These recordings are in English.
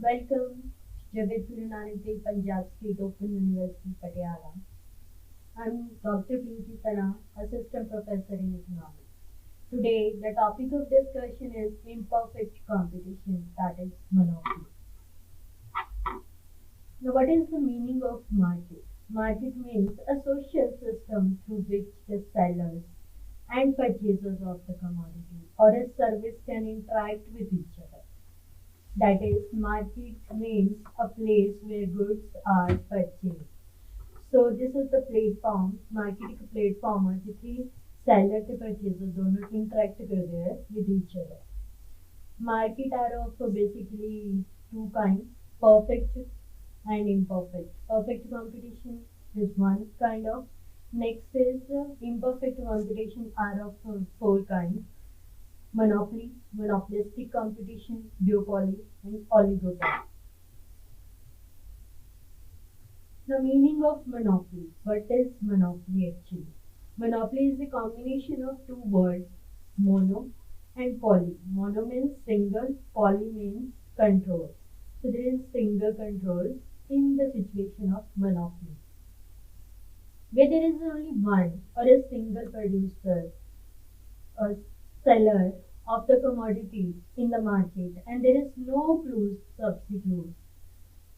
Welcome, Jagat Guru Nanak Dev Punjab State Open University, Patiala. I'm Dr. Pinky Sana, Assistant Professor in Economics. Today, the topic of discussion is imperfect competition, that is monopoly. Now, what is the meaning of market? Market means a social system through which the sellers and purchasers of the commodity or a service can interact with each other. That is, market means a place where goods are purchased. So this is the platform, market एक platform है जिसकी seller के purchaser दोनों interact कर रहे हैं with each other. Market are of basically two kinds, perfect and imperfect. Perfect competition is one kind of. Next is imperfect competition are of four kinds. Monopoly, monopolistic competition, duopoly, and oligopoly. The meaning of monopoly. What is monopoly actually? Monopoly is a combination of two words, mono and poly. Mono means single, poly means control. So there is single control in the situation of monopoly, where there is only one or a single producer or seller of the commodity in the market and there is no close substitute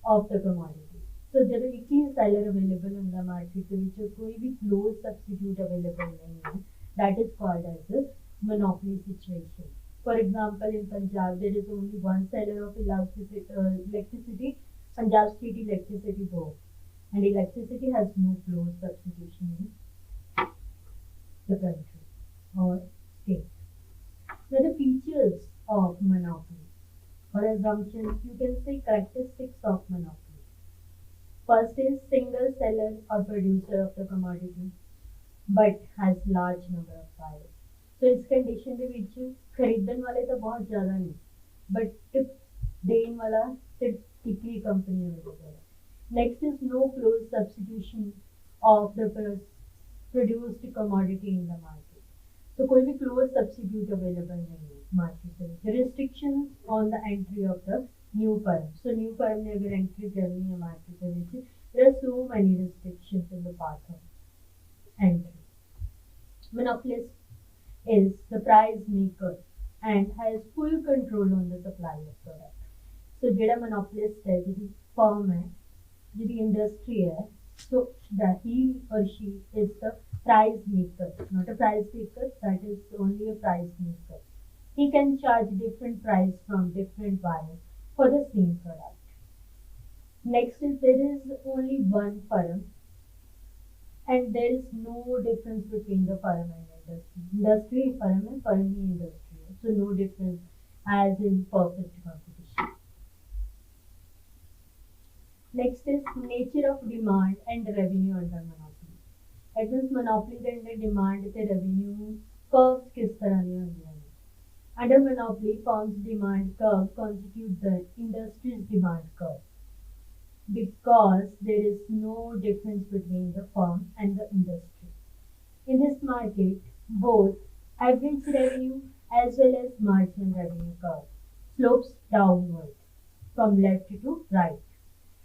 of the commodity. So there is a seller available in the market which कोई भी close substitute available नहीं है. That is called as a monopoly situation. For example, in Punjab there is only one seller of electricity, Punjab State Electricity Board, and electricity has no close substitution in the country or state. Now the features of monopoly or assumptions, you can say characteristics of monopoly. First is single seller or producer of the commodity but has large number of buyers. So इस condition के विच खरीदने वाले तो बहुत ज़्यादा नहीं, but देने वाला सिर्फ एक ही कंपनी अवेलेबल है. Next is no close substitution of the produced commodity in the market. So कोई भी close substitute available नहीं है market में. The restrictions on the entry of the new firm. So new firm ने अगर entry करनी है market में, there are so many restrictions in the path of entry. Monopolist is the price maker and has full control on the supply of product. So जेड़ा monopolist है, जिसकी firm है, जिसकी industry है, so that he or she is the price maker, not a price taker. That is only a price maker. He can charge different price from different buyers for the same product. Next is there is only one firm and there is no difference between the firm and industry. Industry firm and firm industry. So no difference as in perfect competition. Next is nature of demand and revenue under monopoly. That means monopoly के अंदर demand से revenue curves किस तरह नहीं होंगे. Under monopoly, firm's demand curve constitutes the industry's demand curve because there is no difference between the firm and the industry. In this market, both average revenue as well as marginal revenue curve slopes downward from left to right.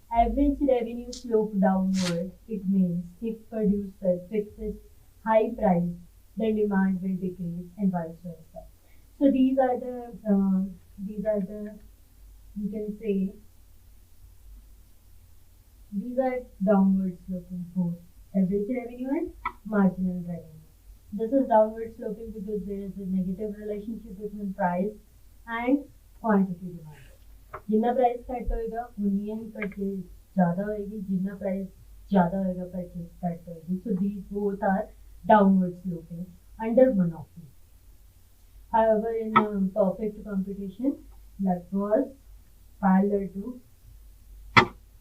Average revenue slope downward, it means if producer fixes high price, then demand will decrease and vice versa. So these are the you can say these are downward sloping both average revenue and marginal revenue. This is downward sloping because there is a negative relationship between price and quantity demand. जितना price घट होएगा उन्नी ही purchase ज़्यादा होएगी, जितना price ज़्यादा होएगा purchase घट होएगी. So these both are downward sloping under monopoly. However, in perfect competition, that was parallel to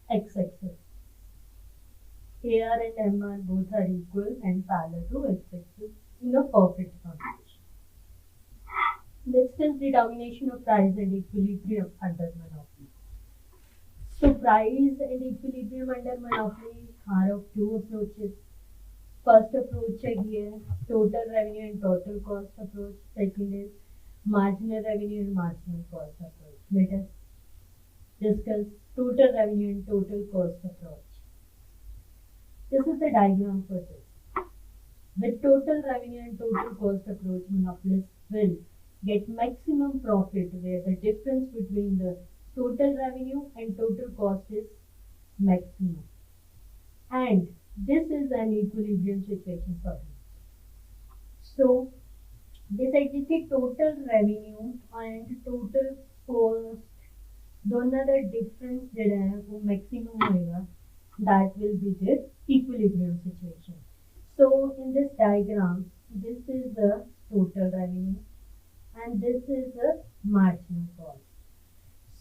x-axis. AR and MR both are equal and parallel to x-axis in a perfect competition. Next is determination of price and equilibrium under monopoly. So price and equilibrium under monopoly are of two approaches. First approach है total revenue and total cost approach. Second is marginal revenue and marginal cost approach. Let us discuss total revenue and total cost approach. This is the diagram for this. With total revenue and total cost approach, monopolists will get maximum profit where the difference between the total revenue and total cost is maximum. And this is an equilibrium situation for him. So, decided कि total revenue and total cost दोनों का difference जो है वो maximum होएगा. That will be the equilibrium situation. So in this diagram, this is the total revenue and this is the marginal cost.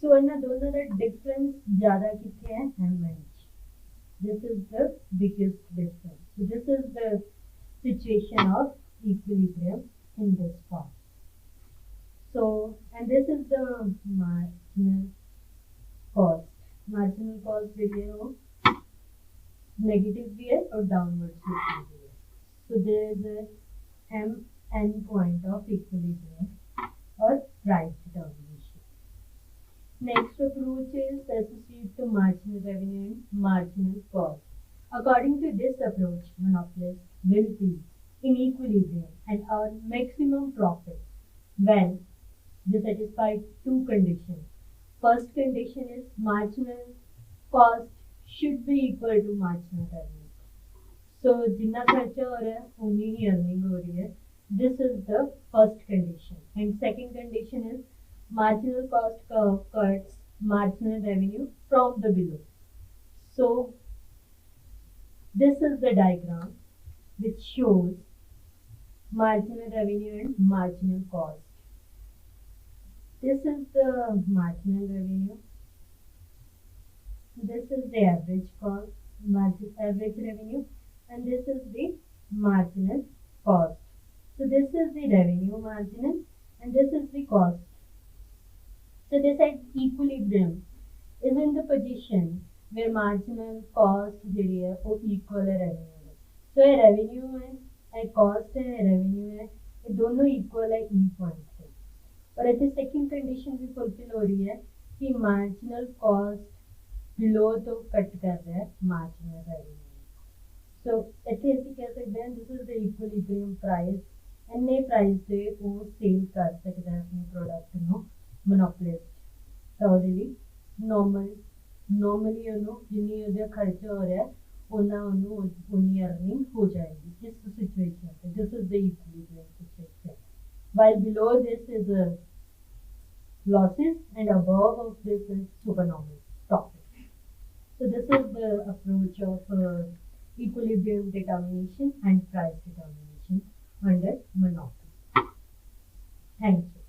So इन दोनों का difference ज़्यादा कितने हैं? MH. This is the biggest difference. So this is the situation of equilibrium in this form. So, and this is the marginal cost. Marginal cost video negative भी है और downward sloping भी है. So there is a MN point of equilibrium or price determination. Next approach is associated to marginal revenue and marginal cost. According to this approach, monopolists will be in equilibrium and earn maximum profit when they satisfy two conditions. First condition is marginal cost should be equal to marginal revenue. So जितना खर्चा हो रहा है उतनी ही earning हो रही है. This is the first condition. And second condition is marginal cost curve cuts marginal revenue from the below. So this is the diagram which shows marginal revenue and marginal cost. This is the marginal revenue. This is the average cost, average revenue, and this is the marginal cost. So this is the revenue marginal and this is the cost. So this at equilibrium is in the position where marginal cost area or equal revenue. So a revenue है, a cost है, a revenue है, ये दोनों equal है E point से. और ऐसे second condition भी fulfill हो रही है कि marginal cost below तो कट कर रहा है marginal revenue. So ऐसे कह सकते हैं this is the equilibrium price. अन्य प्राइस से वो सेल कर सकता है अपने product no monopolist. Thirdly, normally जिन्नी उधर खर्चा हो रहा है उन्ना उन्नी अर्निंग हो जाएगी इस सिचुएशन पे. This is the equilibrium situation. While below this is losses and above of this is supernormal profit. So this is the approach of equilibrium determination and price determination under monopoly. Thank you.